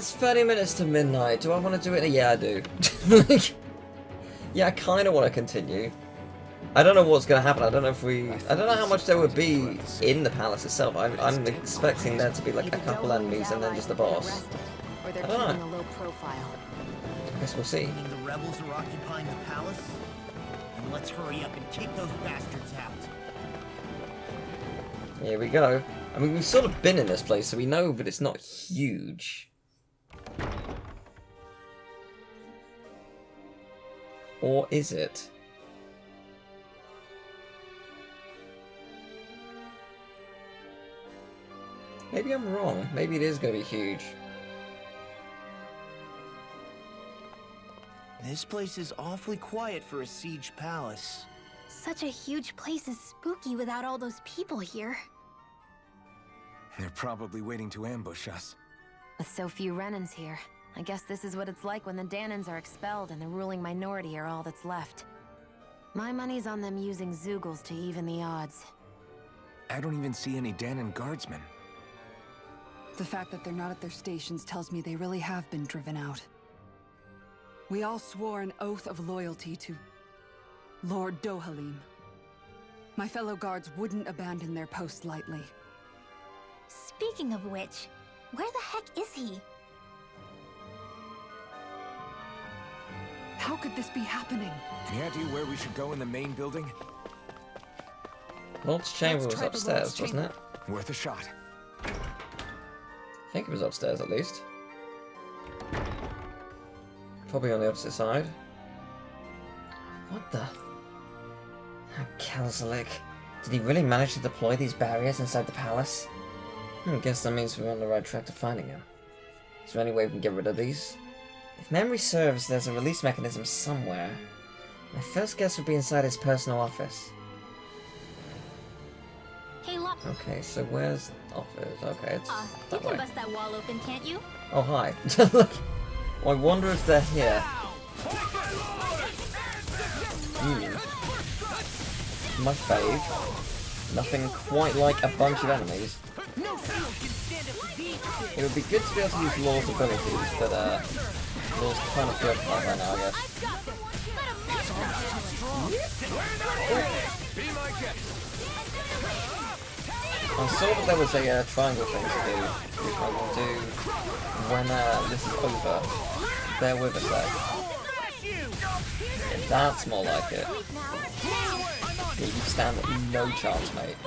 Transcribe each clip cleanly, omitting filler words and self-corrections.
it's 30 minutes to midnight. Do I want to do it? Yeah, I do. Yeah, I kind of want to continue. I don't know what's going to happen. I don't know if I don't know how much there would be in the palace itself. I'm expecting there to be like a couple enemies and then just the boss. I don't know. I guess we'll see. The rebels are occupying the palace? And let's hurry up and kick those bastards out. Here we go. I mean, we've sort of been in this place, so we know that it's not huge. Or is it? Maybe I'm wrong. Maybe it is going to be huge. This place is awfully quiet for a siege palace. Such a huge place is spooky without all those people here. They're probably waiting to ambush us. With so few Renans here, I guess this is what it's like when the Danans are expelled and the ruling minority are all that's left. My money's on them using Zeugles to even the odds. I don't even see any Danan guardsmen. The fact that they're not at their stations tells me they really have been driven out. We all swore an oath of loyalty to Lord Dohalim. My fellow guards wouldn't abandon their post lightly. Speaking of which, where the heck is he? How could this be happening? Any idea where we should go in the main building? Lord's chamber was upstairs, wasn't it? Worth a shot. I think it was upstairs at least. Probably on the opposite side. What the? Kelzalik. Did he really manage to deploy these barriers inside the palace? I guess that means we're on the right track to finding him. Is there any way we can get rid of these? If memory serves, there's a release mechanism somewhere. My first guess would be inside his personal office. Hey, look. Okay, so where's office? Okay, it's You that can way. bust that wall open, can't you? Oh, hi. I wonder if they're here. My fave. Nothing quite like a bunch of enemies. It would be good to be able to use Law's abilities, but Law's kind of preoccupied right now, I guess. I saw that there was a triangle thing to do, which I will do when this is over. Bear with us there. Yeah, that's more like it. Yeah, you stand no chance, mate.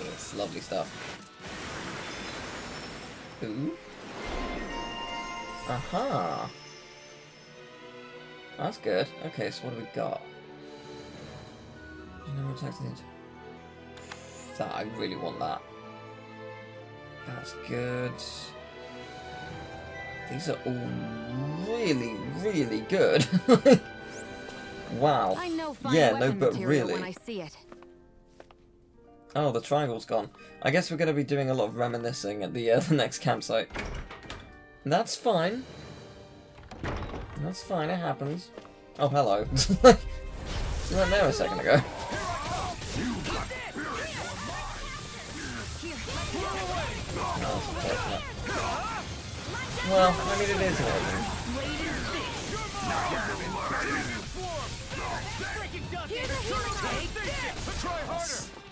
Yes, lovely stuff. Ooh. Aha. That's good. Okay, so what do we got? That, I really want that. That's good. These are all really, really good. Wow. I know fine Yeah, no, weapon but material really. when I see it. Oh, the triangle's gone. I guess we're going to be doing a lot of reminiscing at the next campsite. That's fine. That's fine, it happens. Oh, hello. You weren't there a second ago. Oh, that's unfortunate. Well, I mean, it is working.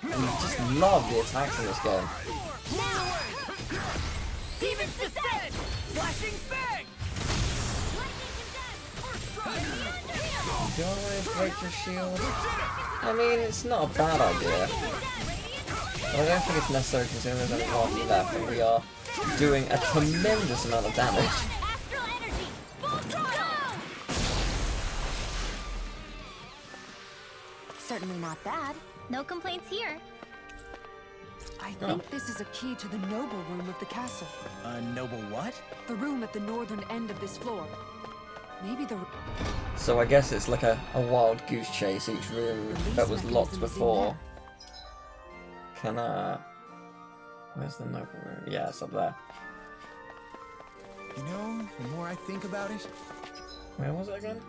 I just love the attacks in this game. Demons descend! Flashing bang! Do I want to break your shield? I mean, it's not a bad idea. But I don't think it's necessary considering there's only one left and we are doing a tremendous amount of damage. Certainly not bad. No complaints here. I think this is a key to the noble room of the castle. A noble what? The room at the northern end of this floor. Maybe the... So I guess it's like a wild goose chase, each room that was locked before. Can where's the noble room? Yeah, it's up there. You know, the more I think about it... Where was it again?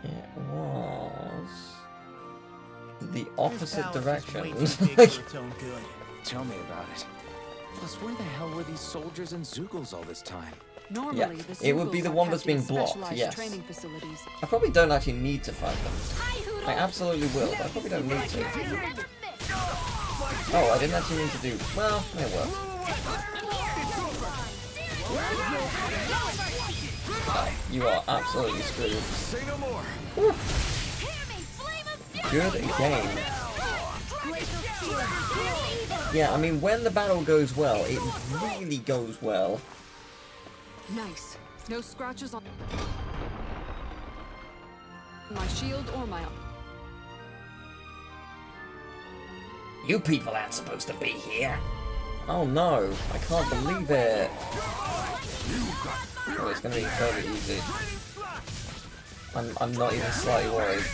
It was... the opposite This palace is way direction. too big for its own good. Tell me about it. Plus, where the hell were these soldiers and Zeugles all this time? Normally, Yeah, the it would be Zeugles the are one kept that's being in blocked, specialized yes. training facilities. I probably don't actually need to fight them. I absolutely will, but I probably don't need to. Oh, I didn't actually need to do... Well, it worked. Oh, you are absolutely screwed. Say no more. Whew. Good game. Yeah, I mean, when the battle goes well, it really goes well. Nice. No scratches on my shield or my... You people aren't supposed to be here. Oh no, I can't believe it. Oh, it's gonna be fairly easy. I'm not even slightly worried.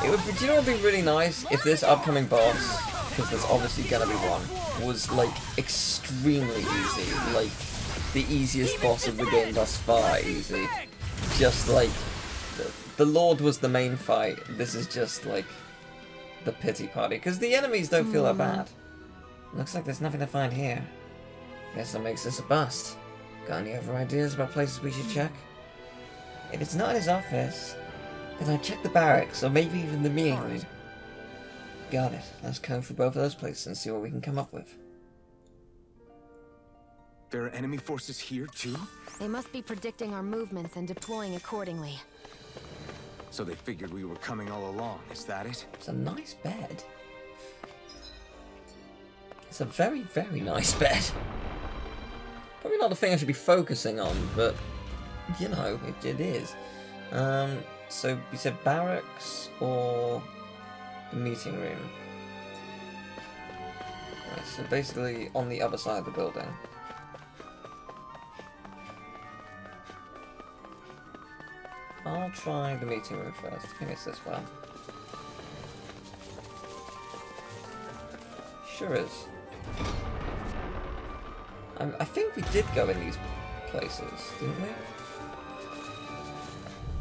It would be, do you know what would be really nice if this upcoming boss, because there's obviously gonna be one, was like extremely easy, like the easiest boss of the game thus far easy. Just like the Lord was the main fight. This is just like the pity party, because the enemies don't feel that bad. Looks like there's nothing to find here. Guess that makes this a bust. Got any other ideas about places we should check? If it's not in his office, then I'd check the barracks, or maybe even the meeting room. Got it. Let's comb through both of those places and see what we can come up with. There are enemy forces here too? They must be predicting our movements and deploying accordingly. So they figured we were coming all along, is that it? It's a nice bed. It's a very, very nice bed. Probably not the thing I should be focusing on, but, you know, it is. So, you said barracks or the meeting room? Right, so basically on the other side of the building. I'll try the meeting room first. I think it's this one. Sure is. I think we did go in these places, didn't we?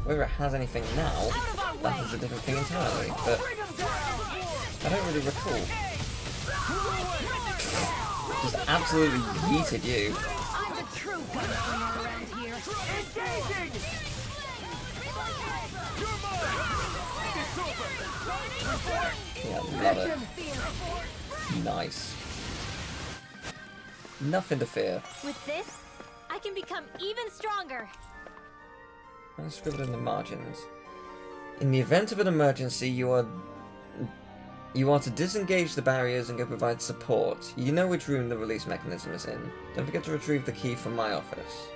Whether it has anything now, that is a different thing entirely, but I don't really recall. Just absolutely yeeted you. I'm the true gunslinger around here. Engaging! Yeah, love it. Nice. Nothing to fear. With this, I can become even stronger. I'll scribble in the margins. In the event of an emergency, you are to disengage the barriers and go provide support. You know which room the release mechanism is in. Don't forget to retrieve the key from my office.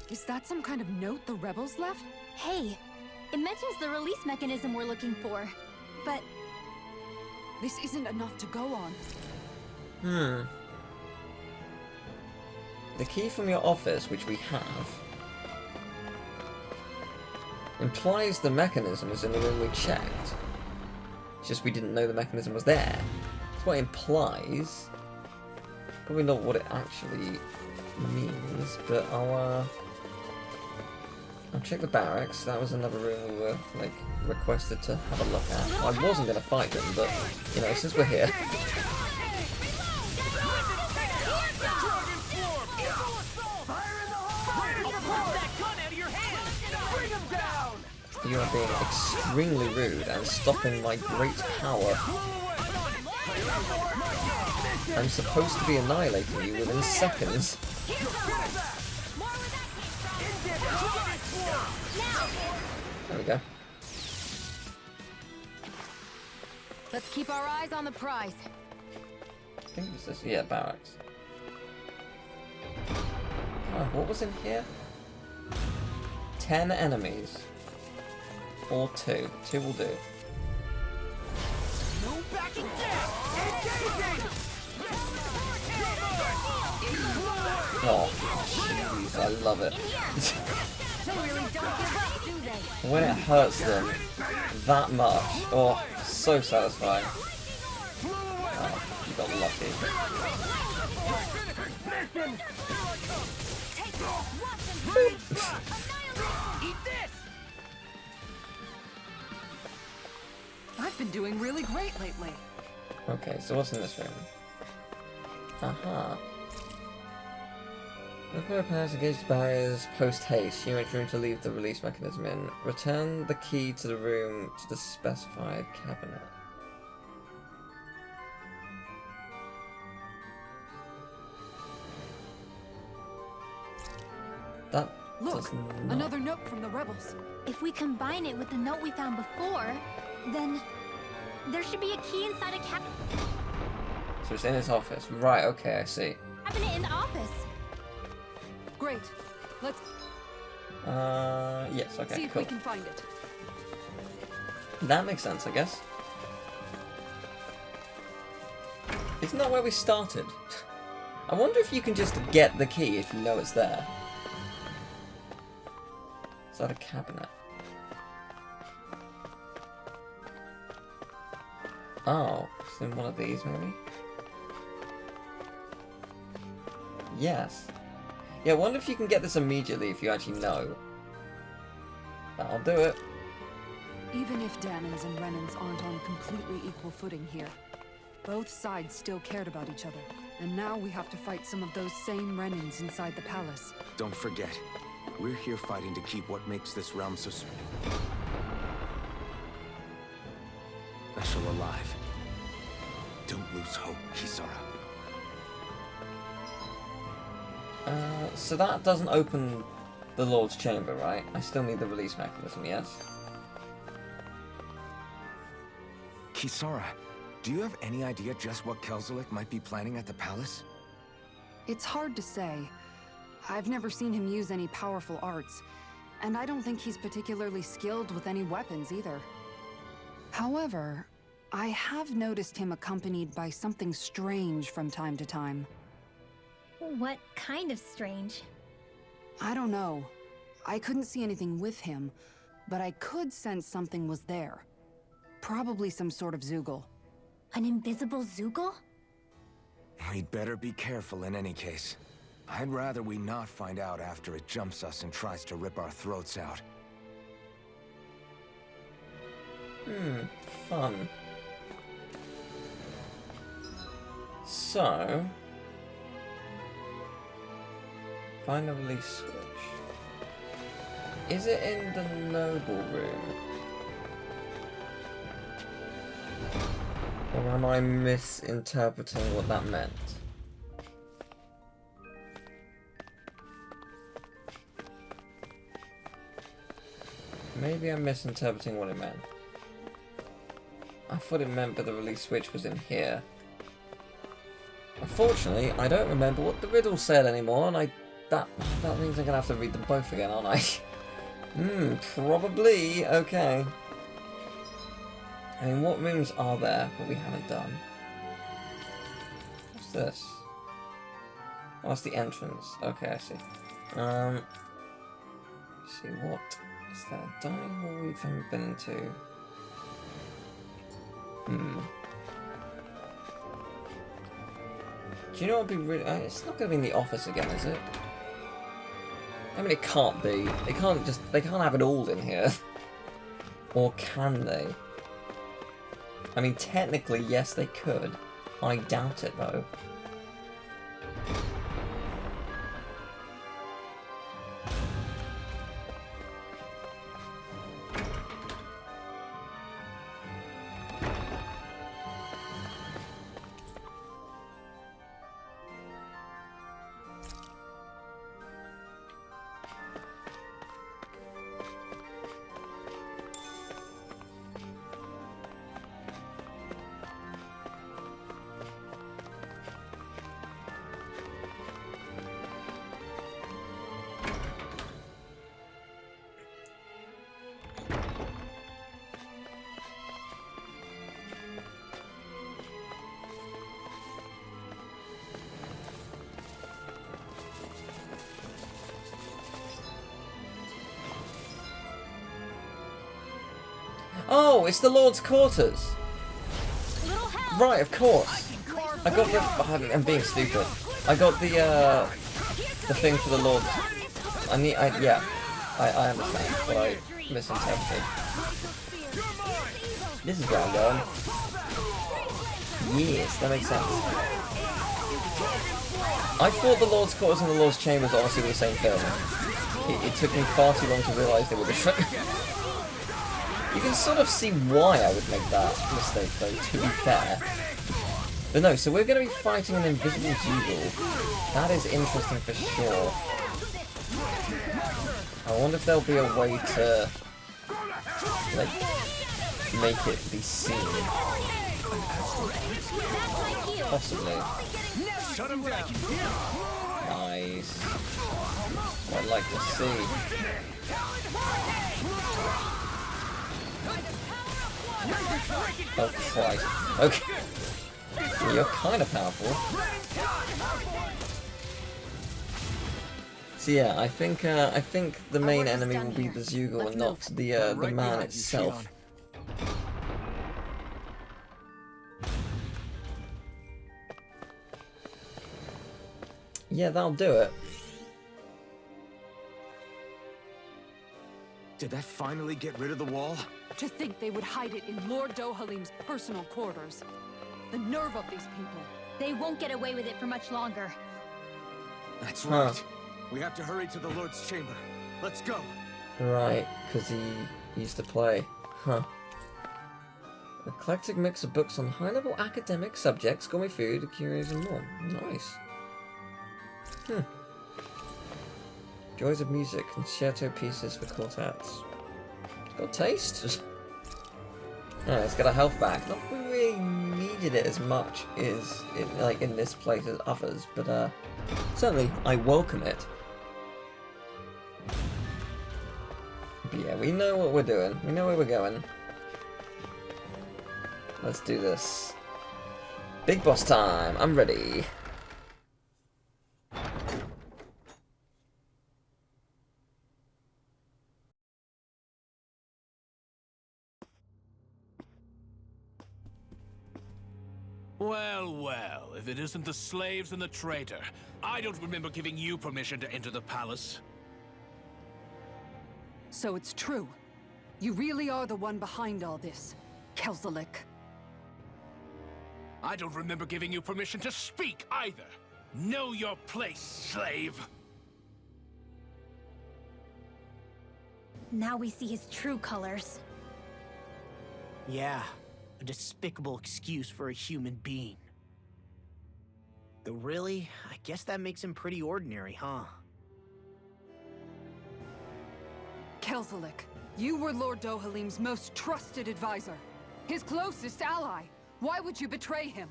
Is that some kind of note the rebels left? Hey, it mentions the release mechanism we're looking for, but This isn't enough to go on. The key from your office, which we have, implies the mechanism is in the room we checked. It's just we didn't know the mechanism was there. That's what it implies. Probably not what it actually means, but I'll check the barracks. That was another room we were, like, requested to have a look at. I wasn't going to fight them, but, you know, since we're here. You are being extremely rude and stopping my great power. I'm supposed to be annihilating you within seconds. There we go. Let's keep our eyes on the prize. I think this is, yeah, barracks. Oh, what was in here? 10 enemies. Or 2. 2 will do. No backing down! Engaging! Oh, jeez, I love it. they really don't give up, do they? When it hurts them that much, oh, so satisfying. Oh, you got lucky. Eat this! I've been doing really great lately. Okay, so what's in this room? Aha. Nuclear repairs engaged barriers post-haste. You enter room to leave the release mechanism in. Return the key to the room to the specified cabinet. That Look, does not... another note from the rebels. If we combine it with the note we found before, then there should be a key inside a So it's in his office. Right, okay, I see. cabinet in the office. Great. Let's Yes, okay, see if cool. we can find it. That makes sense, I guess. Isn't that where we started? I wonder if you can just get the key if you know it's there. Is that a cabinet? Oh, it's in one of these, maybe? Yes. Yeah, I wonder if you can get this immediately if you actually know. That'll do it. Even if Danans and Renans aren't on completely equal footing here, both sides still cared about each other. And now we have to fight some of those same Renans inside the palace. Don't forget, we're here fighting to keep what makes this realm so special alive. Don't lose hope, Kisara. So that doesn't open the Lord's Chamber, right? I still need the release mechanism, yes? Kisara, do you have any idea just what Kelzelik might be planning at the palace? It's hard to say. I've never seen him use any powerful arts, and I don't think he's particularly skilled with any weapons either. However, I have noticed him accompanied by something strange from time to time. What kind of strange? I don't know. I couldn't see anything with him, but I could sense something was there. Probably some sort of Zoogle. An invisible Zoogle? We'd better be careful in any case. I'd rather we not find out after it jumps us and tries to rip our throats out. Fun. So... find a release switch. Is it in the noble room? Or am I misinterpreting what that meant? Maybe I'm misinterpreting what it meant. I thought it meant that the release switch was in here. Unfortunately, I don't remember what the riddle said anymore, and that means I'm gonna have to read them both again, aren't I? Probably. Okay. I mean, what rooms are there that we haven't done? What's this? Oh, that's the entrance. Okay, I see. Let's see, what is there? A dining hall we haven't been into? Do you know what would be really... it's not going to be in the office again, is it? I mean, it can't be. They can't have it all in here. Or can they? I mean, technically, yes, they could. I doubt it, though. Oh, it's the Lord's quarters. Little help! Right, of course. I got the... I'm being stupid. I got the thing for the Lord's yeah. I understand what I misinterpreted. This is where I'm going. Yes, that makes sense. I thought the Lord's Quarters and the Lord's Chambers honestly were the same film. It took me far too long to realise they were different. You can sort of see why I would make that mistake though, to be fair. But no, so we're going to be fighting an invisible Zoogle. That is interesting for sure. I wonder if there'll be a way to, like, make it be seen. Possibly. Nice. I'd like to see. Oh Christ. Okay. You're kind of powerful. So yeah, I think the main enemy will be the Zoogle and not the man itself. Yeah, that'll do it. Did that finally get rid of the wall? To think they would hide it in Lord Dohalim's personal quarters. The nerve of these people. They won't get away with it for much longer. That's right. We have to hurry to the Lord's Chamber. Let's go. Right, because he used to play. Huh. An eclectic mix of books on high-level academic subjects, gourmet food, curios, and more. Nice. Joys of music, concerto pieces for quartets. It's got taste. Alright, it's got a health back. Not that we really needed it as much as in this place as others, but certainly I welcome it. But yeah, we know what we're doing. We know where we're going. Let's do this. Big boss time. I'm ready. Well, well, if it isn't the slaves and the traitor. I don't remember giving you permission to enter the palace. So it's true. You really are the one behind all this, Kyjbuzz. I don't remember giving you permission to speak either. Know your place, slave. Now we see his true colors. Yeah, a despicable excuse for a human being. Though really, I guess that makes him pretty ordinary, huh? Kyjbuzz, you were Lord Dohalim's most trusted advisor. His closest ally. Why would you betray him?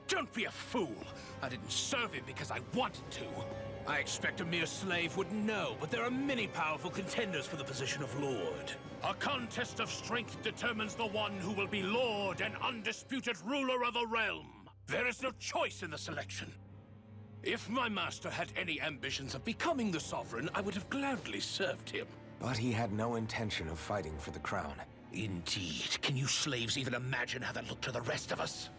Don't be a fool. I didn't serve him because I wanted to. I expect a mere slave would know, but there are many powerful contenders for the position of Lord. A contest of strength determines the one who will be Lord and undisputed ruler of a realm. There is no choice in the selection. If my master had any ambitions of becoming the sovereign, I would have gladly served him. But he had no intention of fighting for the crown. Indeed. Can you slaves even imagine how that looked to the rest of us?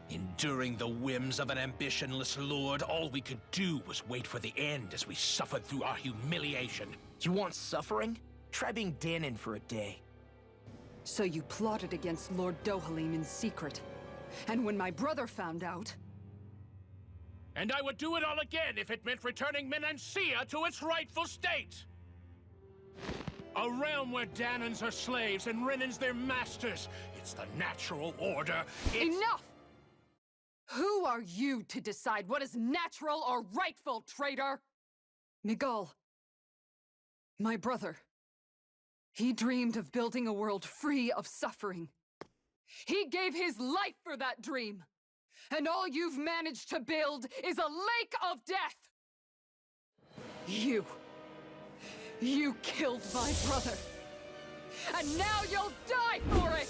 Enduring the whims of an ambitionless lord, all we could do was wait for the end as we suffered through our humiliation. You want suffering? Try being Danon for a day. So you plotted against Lord Dohalim in secret. And when my brother found out... And I would do it all again if it meant returning Menancia to its rightful state! A realm where Danons are slaves and Renans their masters. It's the natural order. Enough! Who are you to decide what is natural or rightful, traitor? Miguel, my brother. He dreamed of building a world free of suffering. He gave his life for that dream. And all you've managed to build is a lake of death! You killed my brother. And now you'll die for it!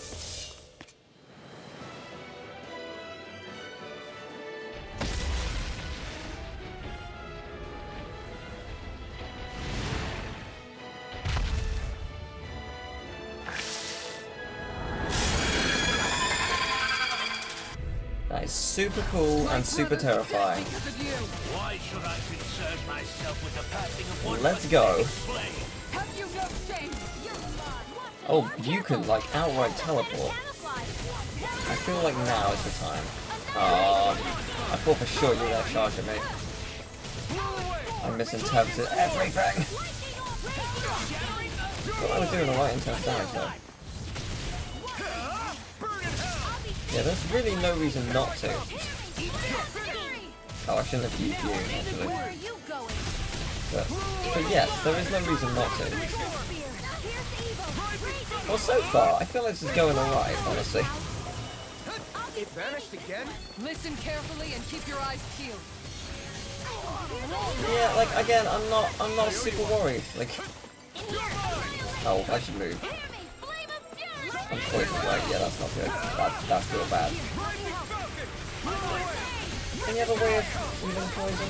That is It's super cool and super terrifying. Why should I concern myself with the passing of one Let's go. slave? Have you no shame? Oh, you can like outright teleport. I feel like now is the time. I thought for sure you were gonna charge at me. I misinterpreted everything. Well, I was doing alright in terms of damage though. Yeah, there's really no reason not to. Oh, I shouldn't have used you, actually. But yes, there is no reason not to. Well, so far, I feel like this is going alright, honestly. It vanished again? Listen carefully and keep your eyes peeled. Yeah, like again, I'm not super worried. Like, oh, I should move. I'm poisoned, right? Yeah, that's not good. That's real bad. Any other way of even poison?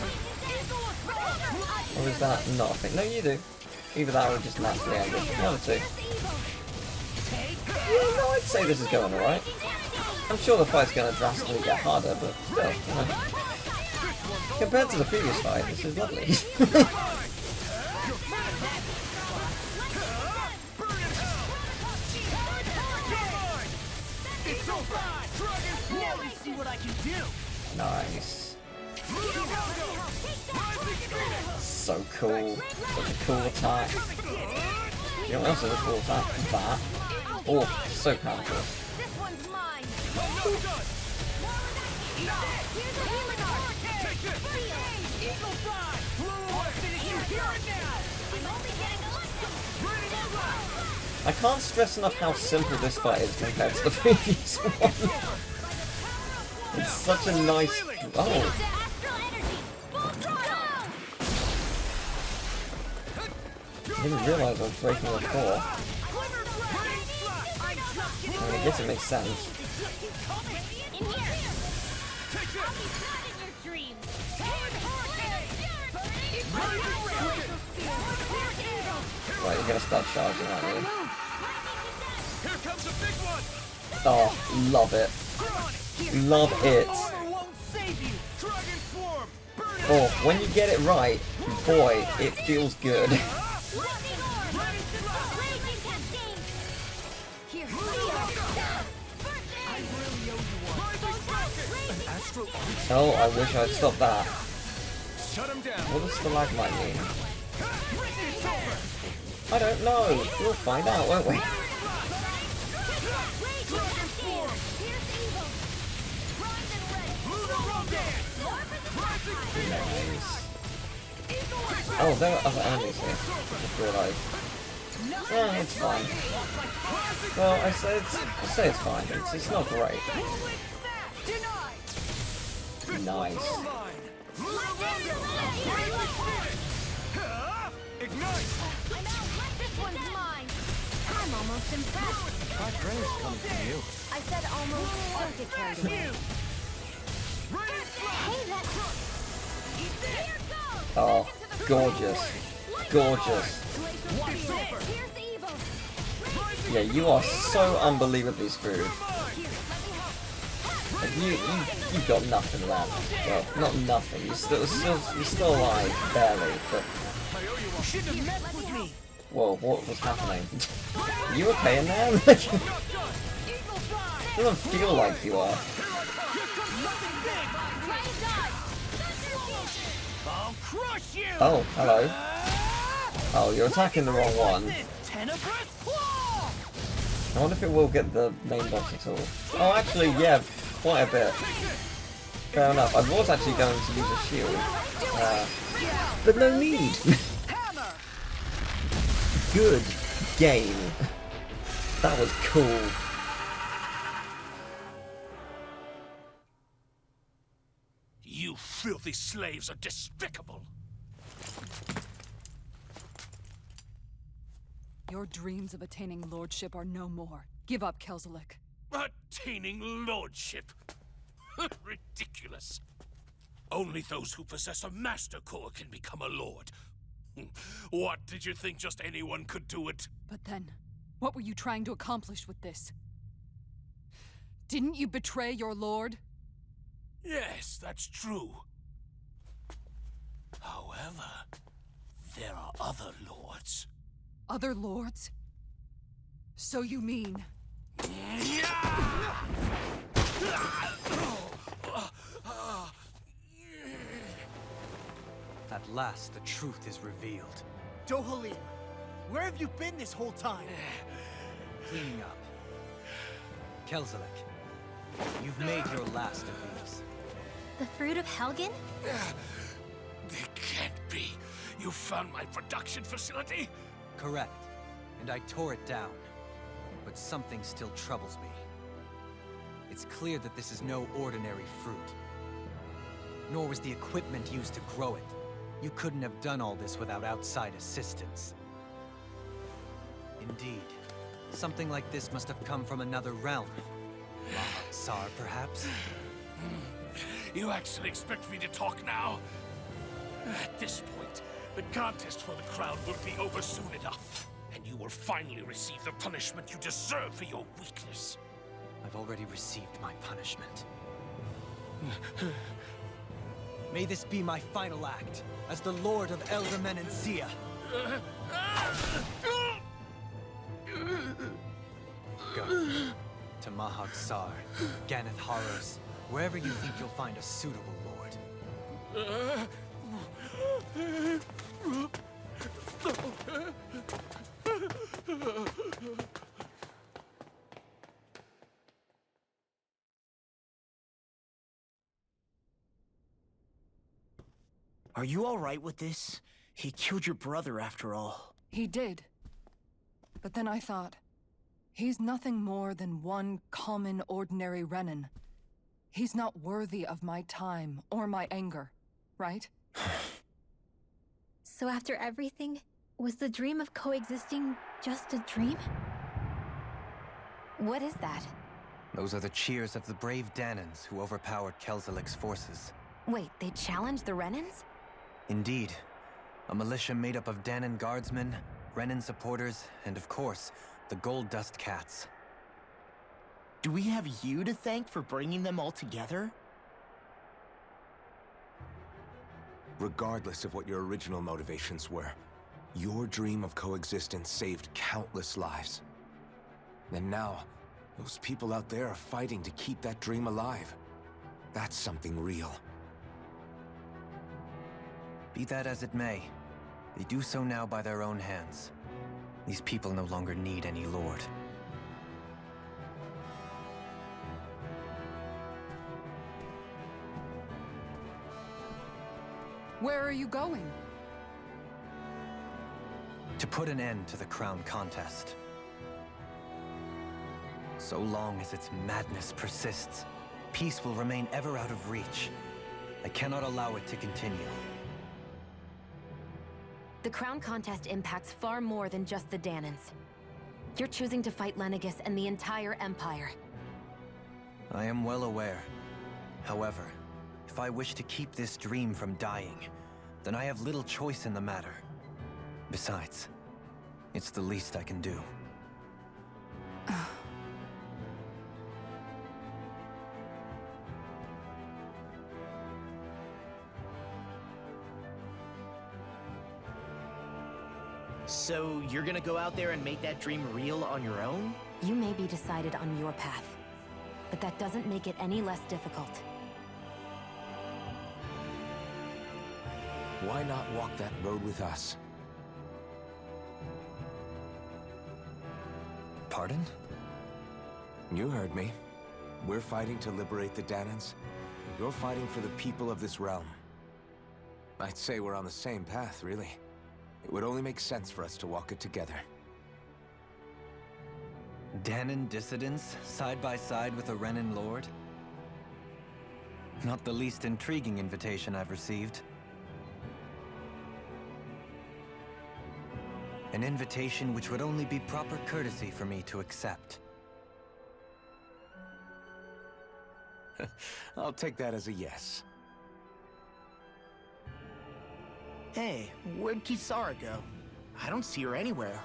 Or is that not a thing? No, you do. Either that or just naturally angry. The other two. Yeah, no, I'd say this is going alright. I'm sure the fight's going to drastically get harder, but still, you know. Compared to the previous fight, this is lovely. Nice. So cool. Such a cool attack. You know what else is a cool attack? That. Oh, so powerful. I can't stress enough how simple this fight is compared to the previous one. It's such a nice... Oh. I didn't realise I was breaking the core. I mean, I guess it makes sense. Right, you're gonna start charging, aren't you? Here comes a big one. Oh, love it. Love it. Oh, when you get it right, boy, it feels good. Oh, I wish I'd stopped that. What does stalagmite mean? I don't know. We'll find out, won't we? Nice. Oh, there are other enemies here. I just realised. Yeah, it's fine. Well, I say it's fine. It's not great. Nice. I'm almost impressed. Hot praise coming from you. I said almost. Don't get carried away. Oh, gorgeous. Gorgeous. Yeah, you are so unbelievably screwed. Like, you've got nothing left. Well, not nothing. You're still alive, barely. But whoa, what was happening? Are you okay in there? Doesn't feel like you are. Oh, hello. Oh, you're attacking the wrong one. I wonder if it will get the main boss at all. Oh, actually, yeah, quite a bit. Fair enough. I was actually going to use a shield. But no need. Good game. That was cool. You filthy slaves are despicable. Your dreams of attaining lordship are no more. Give up, Kyjbuzz. Attaining lordship. Ridiculous. Only those who possess a master core can become a lord. What, did you think just anyone could do it? But then, what were you trying to accomplish with this? Didn't you betray your lord? Yes, that's true. However, there are other lords. Other lords? So you mean... At last, the truth is revealed. Dohalim, where have you been this whole time? Cleaning up. Kelzelik, you've made your last of these. The fruit of Helgen? They can't be. You found my production facility? Correct. And I tore it down. But something still troubles me. It's clear that this is no ordinary fruit. Nor was the equipment used to grow it. You couldn't have done all this without outside assistance. Indeed. Something like this must have come from another realm. Tsar, perhaps? You actually expect me to talk now? At this point, the contest for the crown will be over soon enough. And you will finally receive the punishment you deserve for your weakness. I've already received my punishment. May this be my final act, as the Lord of Elder Menencia. Go. To Mahag Sar, Ganeth Haros, wherever you think you'll find a suitable lord. Are you alright with this? He killed your brother after all. He did. But then I thought, he's nothing more than one common, ordinary Renan. He's not worthy of my time or my anger, right? So after everything, was the dream of coexisting just a dream? What is that? Those are the cheers of the brave Danans who overpowered Kelzelik's forces. Wait, they challenged the Renans? Indeed. A militia made up of Danan guardsmen, Renan supporters, and of course, the Gold Dust Cats. Do we have you to thank for bringing them all together? Regardless of what your original motivations were, your dream of coexistence saved countless lives. And now, those people out there are fighting to keep that dream alive. That's something real. Be that as it may, they do so now by their own hands. These people no longer need any lord. Where are you going? To put an end to the crown contest. So long as its madness persists, peace will remain ever out of reach. I cannot allow it to continue. The crown contest impacts far more than just the Danans. You're choosing to fight Lenegis and the entire Empire. I am well aware. However, if I wish to keep this dream from dying, then I have little choice in the matter. Besides, it's the least I can do. So you're gonna go out there and make that dream real on your own? You may be decided on your path, but that doesn't make it any less difficult. Why not walk that road with us? Pardon? You heard me. We're fighting to liberate the Danans, and you're fighting for the people of this realm. I'd say we're on the same path, really. It would only make sense for us to walk it together. Danan dissidents, side by side with a Renan lord? Not the least intriguing invitation I've received. An invitation which would only be proper courtesy for me to accept. I'll take that as a yes. Hey, where'd Kisara go? I don't see her anywhere.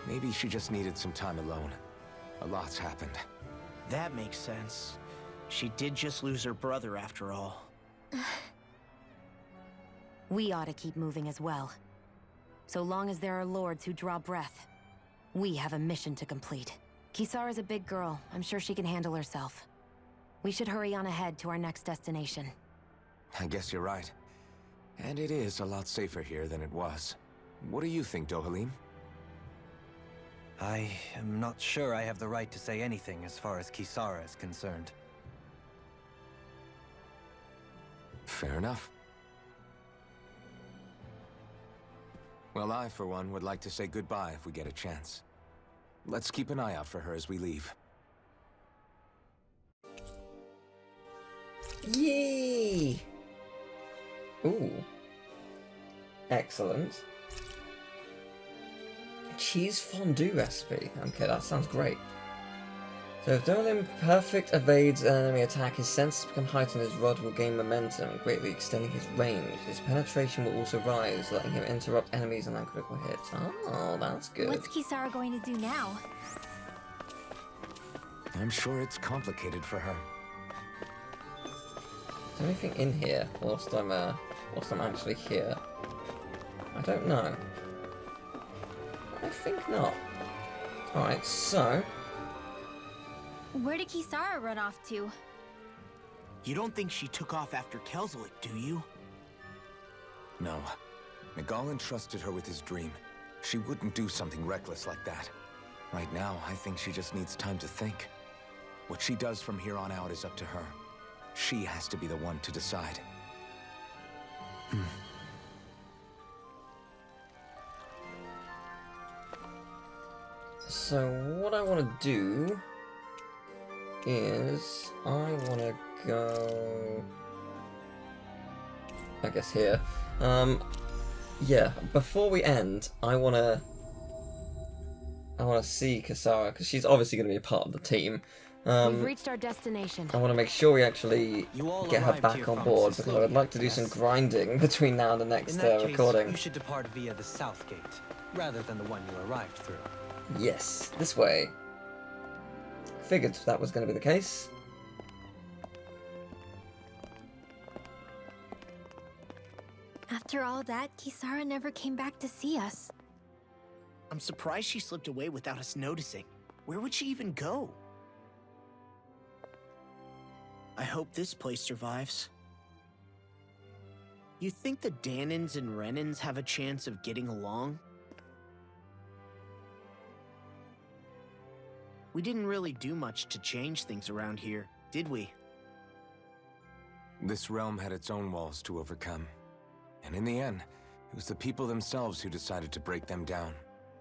Maybe she just needed some time alone. A lot's happened. That makes sense. She did just lose her brother after all. We ought to keep moving as well. So long as there are lords who draw breath, we have a mission to complete. Kisara's a big girl. I'm sure she can handle herself. We should hurry on ahead to our next destination. I guess you're right. And it is a lot safer here than it was. What do you think, Dohalim? I am not sure I have the right to say anything as far as Kisara is concerned. Fair enough. Well, I, for one, would like to say goodbye if we get a chance. Let's keep an eye out for her as we leave. Yay! Ooh. Excellent. Cheese fondue recipe. Okay, that sounds great. So if Dohalim perfect evades an enemy attack, his senses become heightened, his rod will gain momentum, greatly extending his range. His penetration will also rise, letting him interrupt enemies and land critical hits. Oh, that's good. What's Kisara going to do now? I'm sure it's complicated for her. Is there anything in here whilst I'm actually here? I don't know. I think not. Alright, so... Where did Kisara run off to? You don't think she took off after Kelzelik, do you? No. Miguel entrusted her with his dream. She wouldn't do something reckless like that. Right now, I think she just needs time to think. What she does from here on out is up to her. She has to be the one to decide. So what I want to do is I want to go, I guess here. Yeah. Before we end, I want to see Kisara because she's obviously going to be a part of the team. We've reached our destination. I want to make sure we actually get her arrived back here on from board because I would Sicily, like to do some yes? grinding between now and the next In that case, recording. you should depart via the south gate, rather than the one you arrived through. Yes, this way. Figured that was going to be the case. After all that, Kisara never came back to see us. I'm surprised she slipped away without us noticing. Where would she even go? I hope this place survives. You think the Danans and Renans have a chance of getting along? We didn't really do much to change things around here, did we? This realm had its own walls to overcome. And in the end, it was the people themselves who decided to break them down,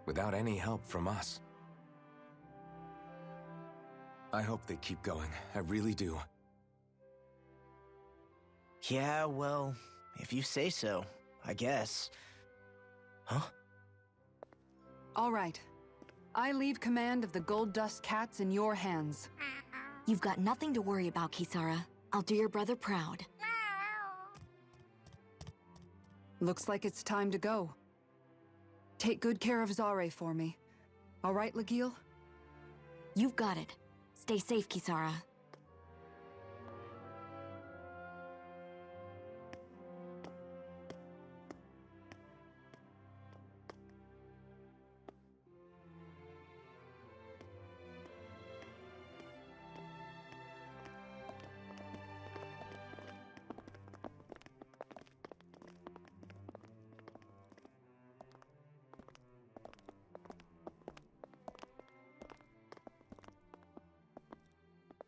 without any help from us. I hope they keep going. I really do. Yeah, well, if you say so, I guess. Huh? All right. I leave command of the Gold Dust Cats in your hands. You've got nothing to worry about, Kisara. I'll do your brother proud. Looks like it's time to go. Take good care of Zare for me. All right, Legil? You've got it. Stay safe, Kisara.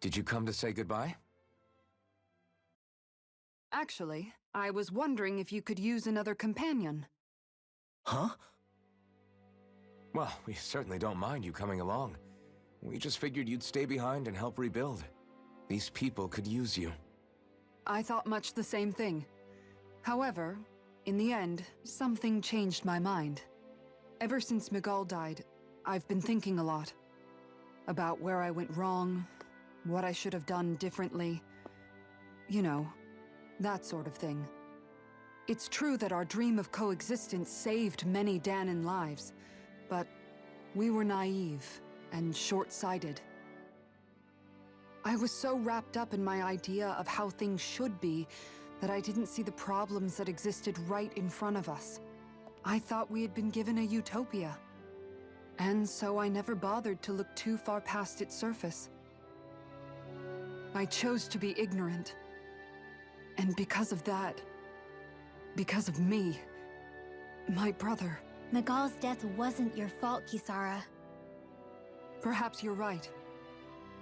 Did you come to say goodbye? Actually, I was wondering if you could use another companion. Huh? Well, we certainly don't mind you coming along. We just figured you'd stay behind and help rebuild. These people could use you. I thought much the same thing. However, in the end, something changed my mind. Ever since Miguel died, I've been thinking a lot. About where I went wrong, what I should have done differently. You know, that sort of thing. It's true that our dream of coexistence saved many Danan lives, but we were naive and short-sighted. I was so wrapped up in my idea of how things should be that I didn't see the problems that existed right in front of us. I thought we had been given a utopia. And so I never bothered to look too far past its surface. I chose to be ignorant. And because of that, because of me, my brother... Miguel's death wasn't your fault, Kisara. Perhaps you're right.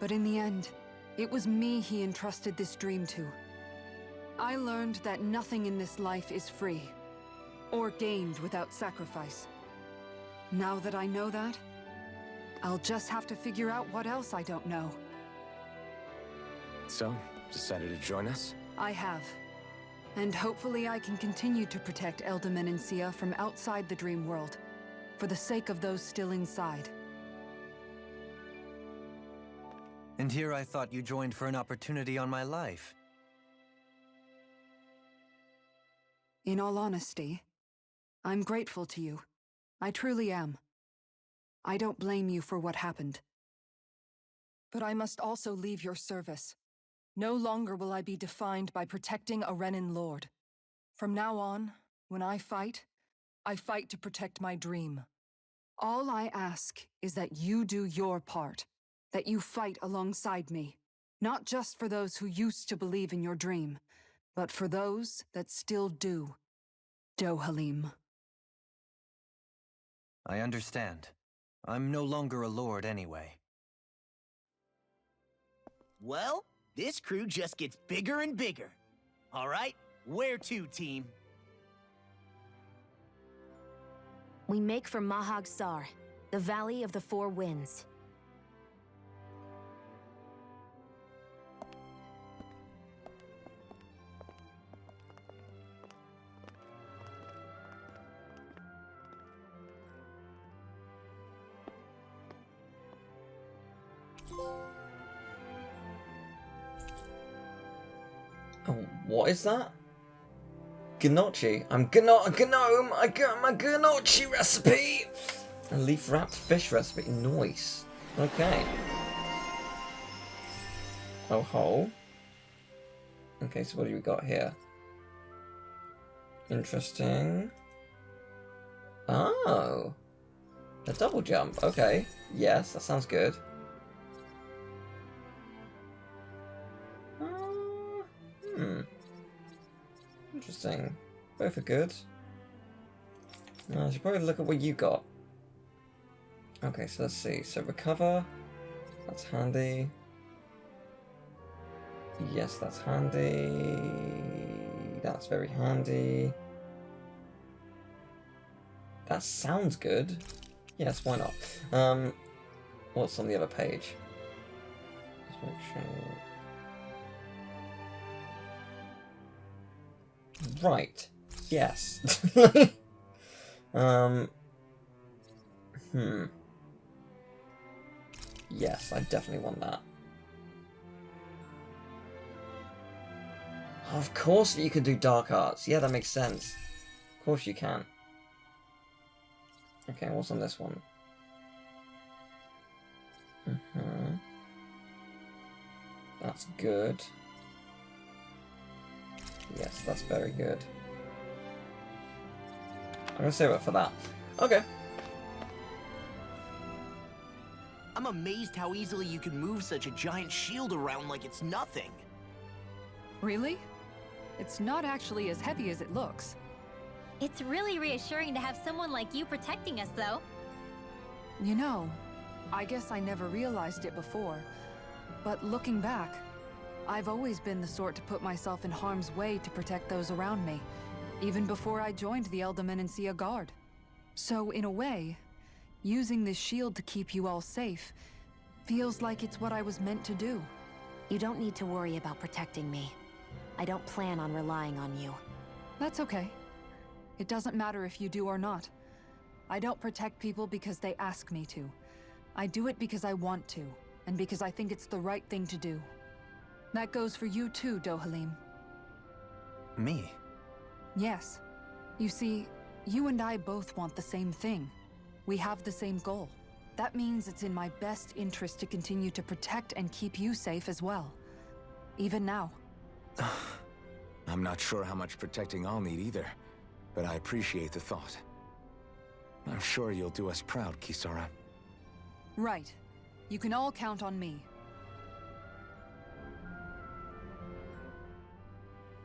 But in the end, it was me he entrusted this dream to. I learned that nothing in this life is free, or gained without sacrifice. Now that I know that, I'll just have to figure out what else I don't know. So, decided to join us? I have. And hopefully I can continue to protect LuminentGamer from outside the dream world, for the sake of those still inside. And here I thought you joined for an opportunity on my life. In all honesty, I'm grateful to you. I truly am. I don't blame you for what happened. But I must also leave your service. No longer will I be defined by protecting a Renan Lord. From now on, when I fight to protect my dream. All I ask is that you do your part, that you fight alongside me, not just for those who used to believe in your dream, but for those that still do. Dohalim. I understand. I'm no longer a lord anyway. Well, this crew just gets bigger and bigger. All right, where to, team? We make for Mahag Sar, the Valley of the Four Winds. Oh, what is that? Gnocchi. I'm gnome. I got my gnocchi recipe. A leaf wrapped fish recipe. Nice. Okay. Oh, hole. Okay, so what do we got here? Interesting. Oh. A double jump. Okay. Yes, that sounds good. Interesting. Both are good. I should probably look at what you got. Okay, so let's see. So recover. That's handy. Yes, that's handy. That's very handy. That sounds good. Yes, why not? What's on the other page? Let's make sure. Right. Yes. Yes, I definitely want that. Of course you can do dark arts. Yeah, that makes sense. Of course you can. Okay, what's on this one? That's good. Yes, that's very good. I'm gonna save it for that. Okay. I'm amazed how easily you can move such a giant shield around like it's nothing. Really? It's not actually as heavy as it looks. It's really reassuring to have someone like you protecting us, though. You know, I guess I never realized it before, but looking back, I've always been the sort to put myself in harm's way to protect those around me, even before I joined the LuminentGamer Guard. So, in a way, using this shield to keep you all safe feels like it's what I was meant to do. You don't need to worry about protecting me. I don't plan on relying on you. That's okay. It doesn't matter if you do or not. I don't protect people because they ask me to. I do it because I want to, and because I think it's the right thing to do. That goes for you too, Dohalim. Me? Yes. You see, you and I both want the same thing. We have the same goal. That means it's in my best interest to continue to protect and keep you safe as well. Even now. I'm not sure how much protecting I'll need either, but I appreciate the thought. I'm sure you'll do us proud, Kisara. Right. You can all count on me.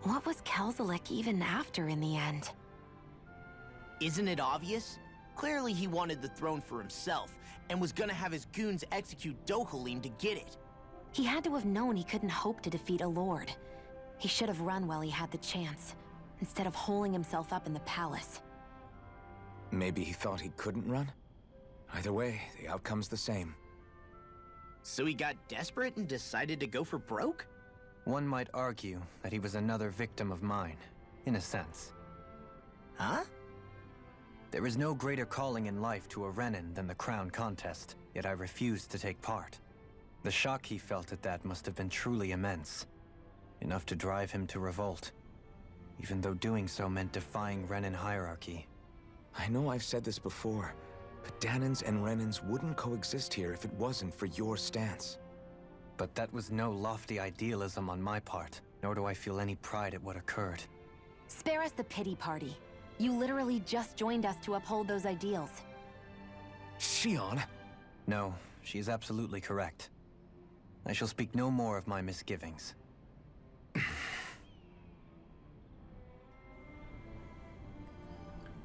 What was Kelzelik even after in the end? Isn't it obvious? Clearly he wanted the throne for himself, and was gonna have his goons execute Dohalim to get it. He had to have known he couldn't hope to defeat a lord. He should have run while he had the chance, instead of holding himself up in the palace. Maybe he thought he couldn't run? Either way, the outcome's the same. So he got desperate and decided to go for broke? One might argue that he was another victim of mine, in a sense. Huh? There is no greater calling in life to a Renin than the crown contest, yet I refused to take part. The shock he felt at that must have been truly immense. Enough to drive him to revolt, even though doing so meant defying Renin hierarchy. I know I've said this before, but Danans and Renins wouldn't coexist here if it wasn't for your stance. But that was no lofty idealism on my part, nor do I feel any pride at what occurred. Spare us the pity party. You literally just joined us to uphold those ideals. Shion? No, she is absolutely correct. I shall speak no more of my misgivings.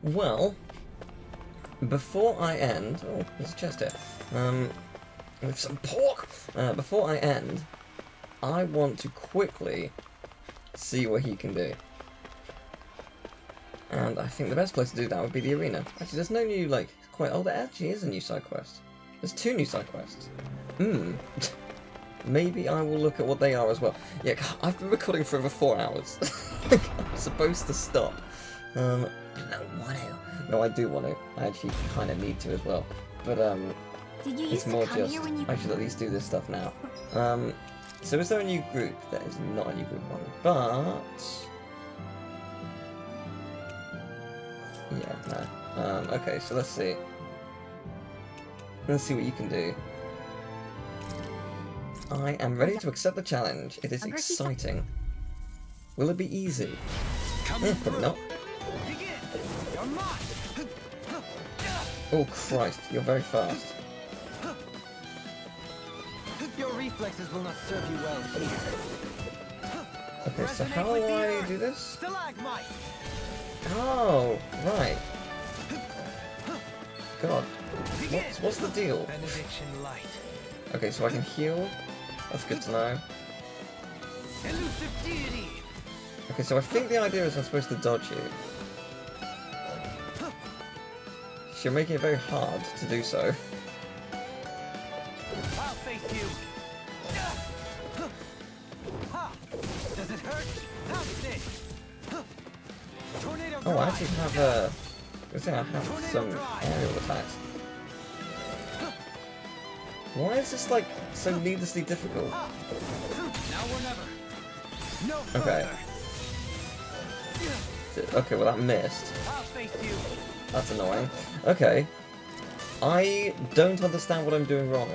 Well, before I end... Oh, there's a chest here. With some pork! Before I end, I want to quickly see what he can do. And I think the best place to do that would be the arena. Actually, there's no new, like, quite... Oh, there actually is a new side quest. There's 2 new side quests. Maybe I will look at what they are as well. Yeah, I've been recording for over 4 hours. I'm supposed to stop. I don't want to. No, I do want to. I actually kind of need to as well. But, Did you it's used more to come just... here when you... I should at least do this stuff now. So is there a new group? There is not a new group one, but... Yeah, no. Okay, so let's see. Let's see what you can do. I am ready to accept the challenge. It is exciting. Will it be easy? Probably not. Oh Christ, you're very fast. Your reflexes will not serve you well here. Okay, so how do I do this? Oh, right. God, what's the deal? Okay, so I can heal. That's good to know. Okay, so I think the idea is I'm supposed to dodge you. You're making it very hard to do so. I'll face you. Does it hurt? Oh, I actually have I have some aerial attacks. Why is this like so needlessly difficult? Okay. Okay, well that missed. That's annoying. Okay. I don't understand what I'm doing wrong.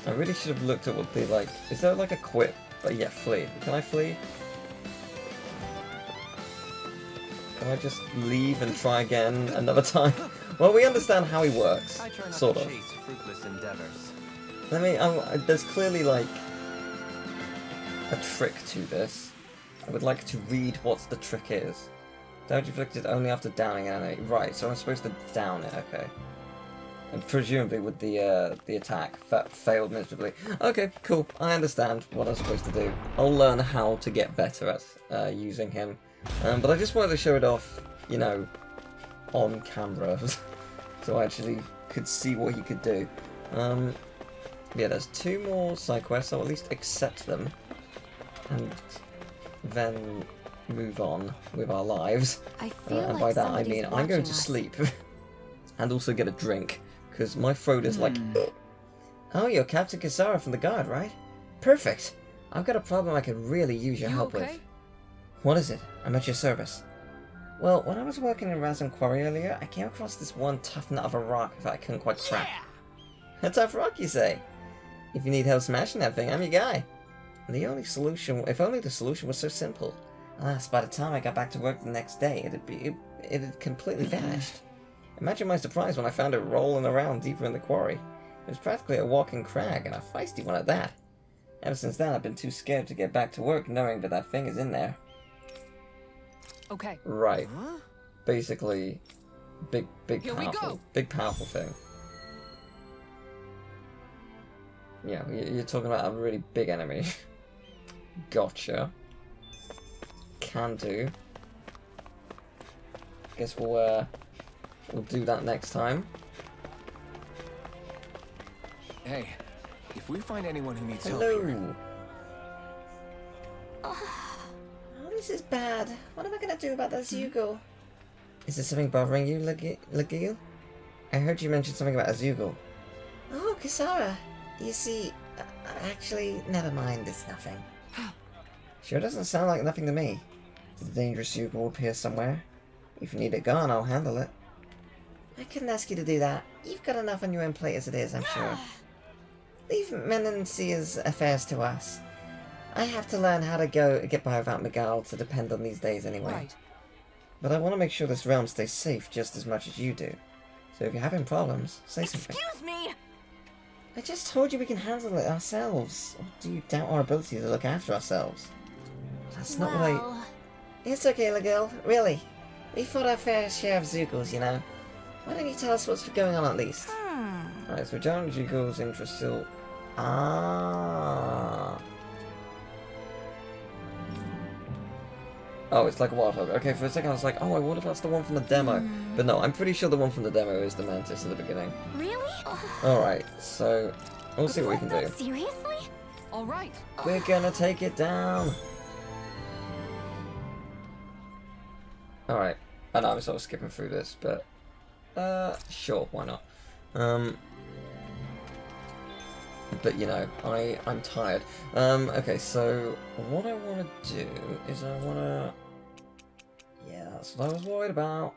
I really should have looked at what the, like... Is there like a quip? But yeah, flee. Can I flee? Can I just leave and try again another time? Well, we understand how he works. Sort of. I mean, there's clearly like a trick to this. I would like to read what the trick is. Damage inflicted only after downing an enemy. Right, so I'm supposed to down it, okay. And presumably with the attack that failed miserably. Okay, cool. I understand what I'm supposed to do. I'll learn how to get better at using him. But I just wanted to show it off, you know, on camera. So I actually could see what he could do. Yeah, there's 2 more side quests, so I'll at least accept them. And then move on with our lives. I feel and like by that I mean I'm going watching to us. sleep. And also get a drink, because my throat is like... Oh, you're Captain Kisara from the Guard, right? Perfect! I've got a problem I could really use your help with. What is it? I'm at your service. Well, when I was working in Razum Quarry earlier, I came across this one tough nut of a rock that I couldn't quite crack. A tough rock, you say? If you need help smashing that thing, I'm your guy. And the only solution, if only the solution was so simple. Alas, by the time I got back to work the next day, it had completely vanished. Imagine my surprise when I found it rolling around deeper in the quarry. It was practically a walking crag, and a feisty one at that. Ever since then, I've been too scared to get back to work, knowing that that thing is in there. Okay. Right. Huh? Basically, big powerful thing. Yeah, you're talking about a really big enemy. Gotcha. Can do. Guess we'll do that next time. Hey, if we find anyone who needs help Hello. here... Oh, this is bad. What am I gonna do about that Zeugle? Is there something bothering you, Legil? I heard you mention something about a Zeugle. Oh, Kisara. You see, actually, never mind. It's nothing. Sure doesn't sound like nothing to me. The dangerous Zeugle will appear somewhere. If you need it gone, I'll handle it. I couldn't ask you to do that. You've got enough on your own plate as it is, I'm sure. Leave Menensia's affairs to us. I have to learn how to get by without Miguel to depend on these days anyway. Right. But I want to make sure this realm stays safe just as much as you do. So if you're having problems, say something. Excuse me! I just told you we can handle it ourselves. Or do you doubt our ability to look after ourselves? That's not what I... It's okay, Legil. Really. We fought our fair share of Zeugles, you know. Why don't you tell us what's going on at least? Alright, so John Zeugle's interest still... Ah. Oh, it's like a wild hog. Okay, for a second I was like, oh, I wonder if that's the one from the demo. But no, I'm pretty sure the one from the demo is the Mantis at the beginning. Really? Alright, so we'll see what we can do. Seriously? All right. We're gonna take it down. Alright. I know I'm sort of skipping through this, but sure, why not? But you know, I'm tired. Okay, so what I wanna do is yeah, that's what I was worried about.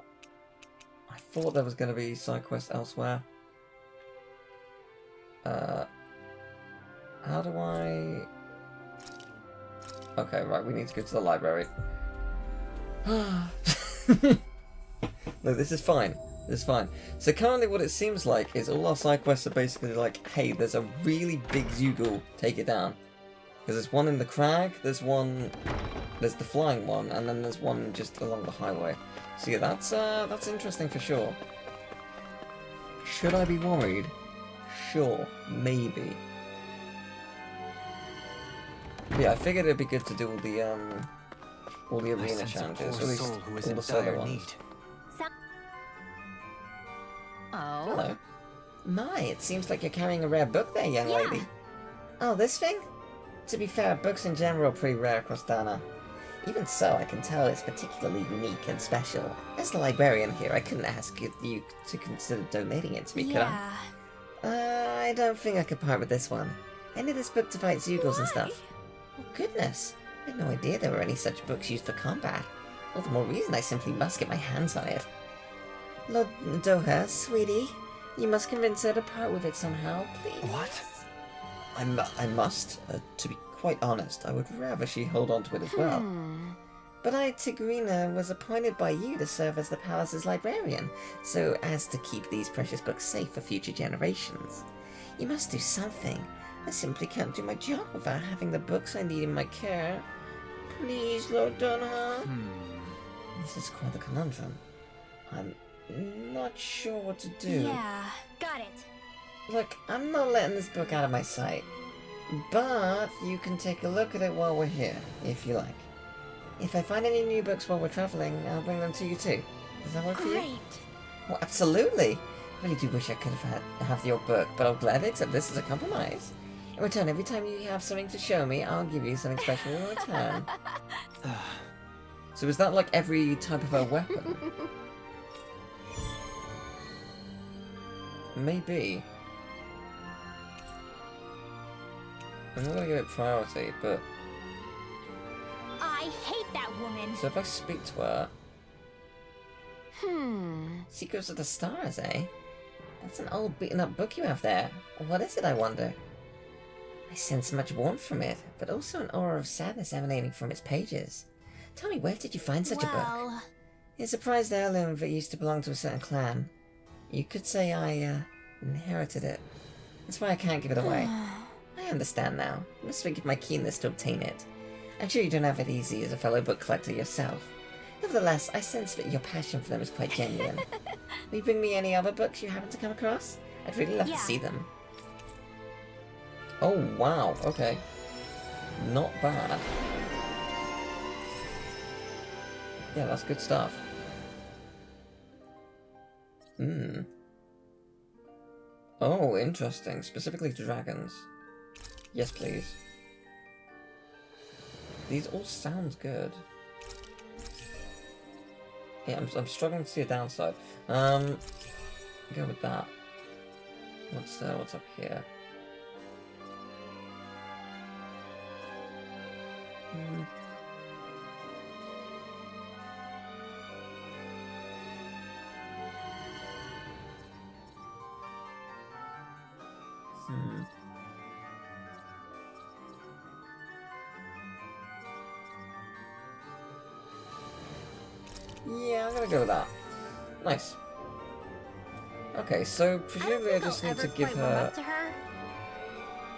I thought there was gonna be side quests elsewhere. How do I... Okay, right, we need to go to the library. No, this is fine. This is fine. So currently what it seems like is all our side quests are basically like, hey, there's a really big Zeugle, take it down. Because there's one in the crag, there's the flying one, and then there's one just along the highway. So yeah, that's interesting for sure. Should I be worried? Sure, maybe. But yeah, I figured it'd be good to do all the arena challenges, or at least all the solo ones. Oh. Hello. My, it seems like you're carrying a rare book there, young lady. Oh, this thing? To be fair, books in general are pretty rare across Dana. Even so, I can tell it's particularly unique and special. As the librarian here, I couldn't ask you to consider donating it to me, could I? I don't think I could part with this one. I need this book to fight Zeugles and stuff. Oh, goodness. I had no idea there were any such books used for combat. All the more reason I simply must get my hands on it. Lord Doha, sweetie, you must convince her to part with it somehow, please. What? I must. To be quite honest, I would rather she hold on to it as well. But Tigrina was appointed by you to serve as the palace's librarian, so as to keep these precious books safe for future generations. You must do something. I simply can't do my job without having the books I need in my care. Please, Lord Doha. This is quite a conundrum. I'm not sure what to do. Yeah, got it. Look, I'm not letting this book out of my sight. But you can take a look at it while we're here, if you like. If I find any new books while we're traveling, I'll bring them to you too. Does that work for you? Great. Well, absolutely. I really do wish I could have your book, but I'll gladly accept this as a compromise. In return, every time you have something to show me, I'll give you something special in return. So is that like every type of a weapon? Maybe. I'm not gonna give it priority, but... I hate that woman. So if I speak to her... Secrets of the Stars, eh? That's an old beaten up book you have there. What is it, I wonder? I sense much warmth from it, but also an aura of sadness emanating from its pages. Tell me, where did you find such a book? It's a prized heirloom that used to belong to a certain clan. You could say I, inherited it. That's why I can't give it away. I understand now. I must forgive my keenness to obtain it. I'm sure you don't have it easy as a fellow book collector yourself. Nevertheless, I sense that your passion for them is quite genuine. Will you bring me any other books you happen to come across? I'd really love to see them. Oh, wow. Okay. Not bad. Yeah, that's good stuff. Hmm. Oh, interesting. Specifically dragons. Yes, please. These all sound good. Yeah, I'm struggling to see a downside. Go with that. What's up here? Yeah, I'm gonna go with that. Nice. Okay, so presumably I just need to give her...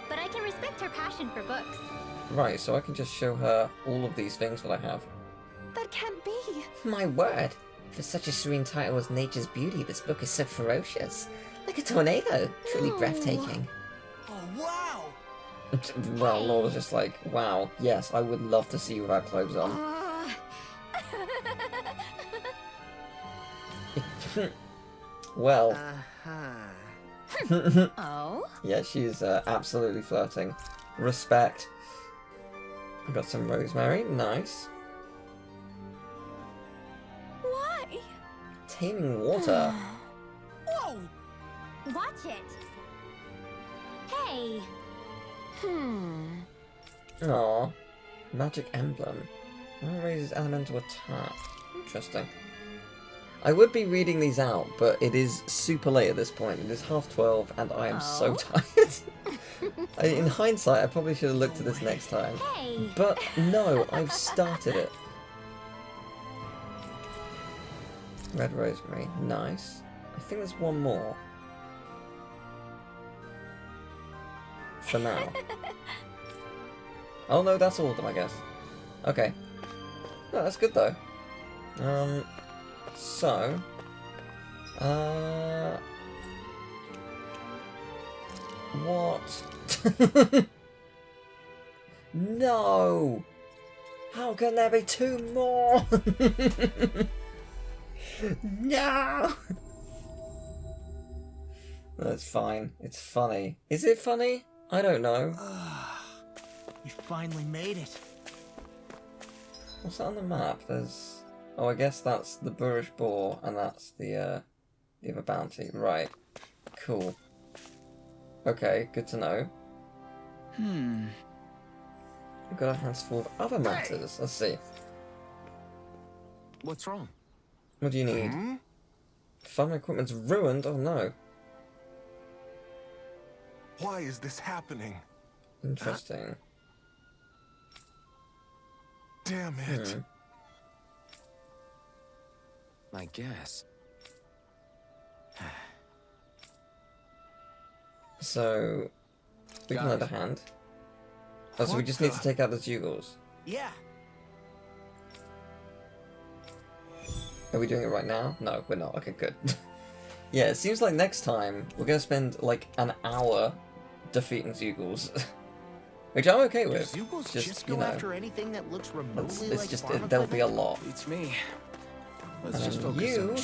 But I can respect her passion for books. Right, so I can just show her all of these things that I have. That can't be. My word! For such a serene title as Nature's Beauty, this book is so ferocious. Like a tornado. Truly breathtaking. Oh, wow! Well, Laura's just like, wow, yes, I would love to see you without clothes on. Well. Oh? Yeah, she's absolutely flirting. Respect. I got some rosemary. Nice. Why? Taming water. Whoa! Watch it. Hey. Aw. Magic emblem. One raises elemental attack. Interesting. I would be reading these out, but it is super late at this point. It is 12:30 and I am so tired. In hindsight, I probably should have looked at this next time. Hey. But no, I've started it. Red rosemary. Nice. I think there's one more. For now. Oh no, that's all of them, I guess. Okay. No, that's good though. So, what? No! How can there be two more? No! That's fine. It's funny. Is it funny? I don't know. You finally made it. What's that on the map? There's... Oh, I guess that's the Boorish Boar, and that's the other bounty. Right. Cool. Okay, good to know. We've got our hands full of other matters. Let's see. What's wrong? What do you need? Farm equipment's ruined? Oh no. Why is this happening? Interesting. Damn it. I guess. So, we can lend a hand. Oh, so we just need to take out the Jugals. Yeah. Are we doing it right now? No, we're not. Okay, good. Yeah, it seems like next time we're going to spend like an hour defeating Jugals. Which I'm okay with. Do Jugals just go after anything that looks remotely like just farm there'll be a equipment? lot. It's me. Let's just focus you...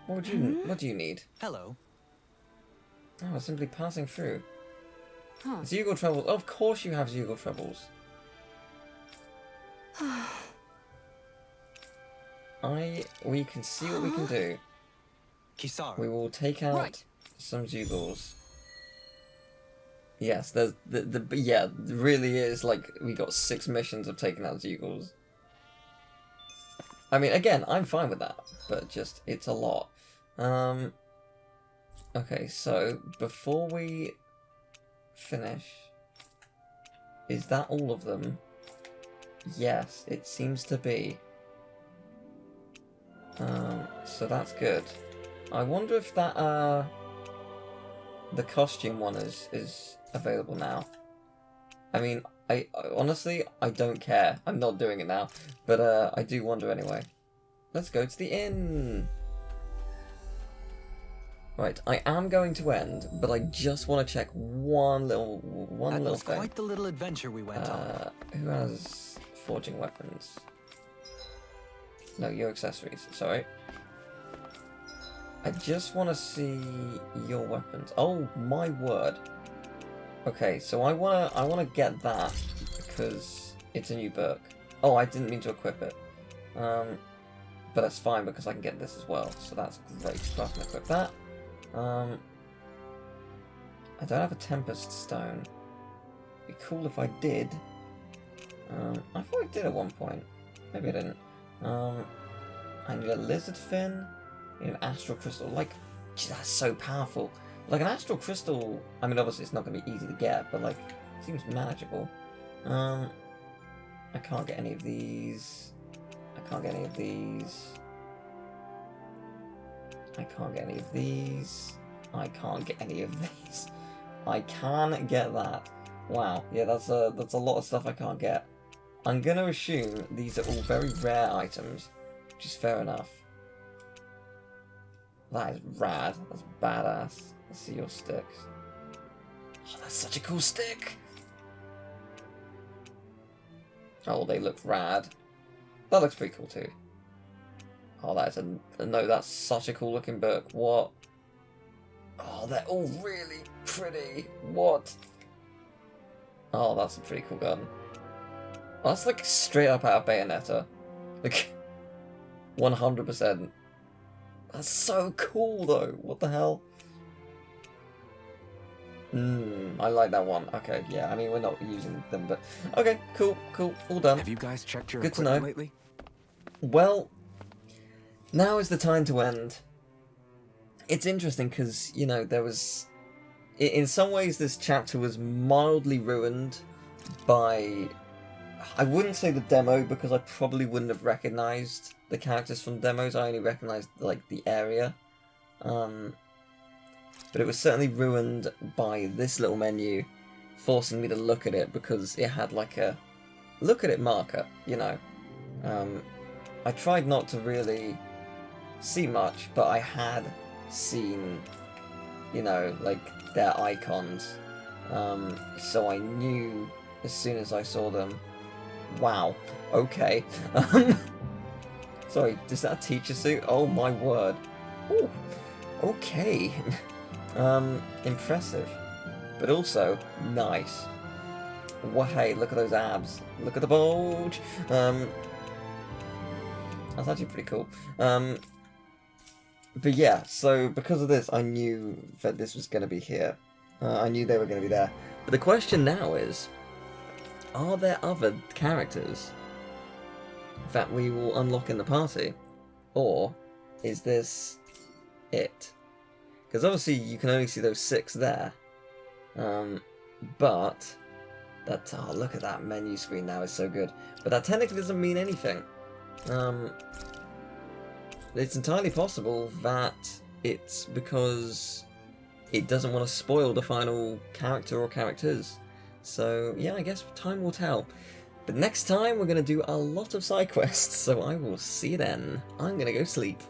on... What do you need? Hello. Oh, simply passing through. Huh. Zugal troubles. Of course you have Zugal troubles. We can see what we can do. Kisara. We will take out some Zugals. Yes, there's yeah, it really is like we got 6 missions of taking out Zugals. I mean, again, I'm fine with that, but just it's a lot. Okay, so before we finish, is that all of them? Yes, it seems to be. So that's good. I wonder if that the costume one is available now. I mean, I honestly I don't care. I'm not doing it now, but I do wonder anyway. Let's go to the inn. Right, I am going to end, but I just want to check one little thing. That was quite the little adventure we went on. Who has forging weapons? No, your accessories. Sorry. I just want to see your weapons. Oh my word. Okay, so I wanna get that because it's a new book. Oh, I didn't mean to equip it. But that's fine because I can get this as well. So that's great. So I can equip that. I don't have a Tempest Stone. It'd be cool if I did. I thought I did at one point. Maybe I didn't. I need a Lizard Fin. I need an Astral Crystal. Like, gee, that's so powerful. Like, an Astral Crystal, I mean, obviously it's not going to be easy to get, but, like, it seems manageable. I can't get any of these. I can't get any of these. I can't get any of these. I can't get any of these. I can get that. Wow, yeah, that's a lot of stuff I can't get. I'm gonna assume these are all very rare items, which is fair enough. That is rad. That's badass. Let's see your sticks. Oh, that's such a cool stick. Oh, they look rad. That looks pretty cool too. Oh, that is no, that's such a cool looking book. What? Oh, they're all really pretty. What? Oh, that's a pretty cool gun. Oh, that's like straight up out of Bayonetta. Like, 100%. That's so cool though. What the hell? I like that one. Okay, yeah, I mean, we're not using them, but... Okay, cool, all done. Have you guys checked your Good to know. equipment lately? Well, now is the time to end. It's interesting because, you know, there was... In some ways, this chapter was mildly ruined by... I wouldn't say the demo, because I probably wouldn't have recognised the characters from demos. I only recognised, like, the area. But it was certainly ruined by this little menu, forcing me to look at it, because it had, like, a look at it marker, you know. I tried not to really see much, but I had seen, you know, like, their icons. So I knew as soon as I saw them, wow, okay. Sorry, is that a teacher suit? Oh my word. Ooh, okay. Impressive. But also, nice. Well, hey, look at those abs. Look at the bulge. That's actually pretty cool. But yeah, so because of this, I knew that this was going to be here. I knew they were going to be there. But the question now is, are there other characters that we will unlock in the party? Or is this it? Because obviously you can only see those 6 there. But that, oh, look at that menu screen now, it's so good. But that technically doesn't mean anything. It's entirely possible that it's because it doesn't want to spoil the final character or characters. So yeah, I guess time will tell. But next time we're going to do a lot of side quests, so I will see you then. I'm going to go sleep.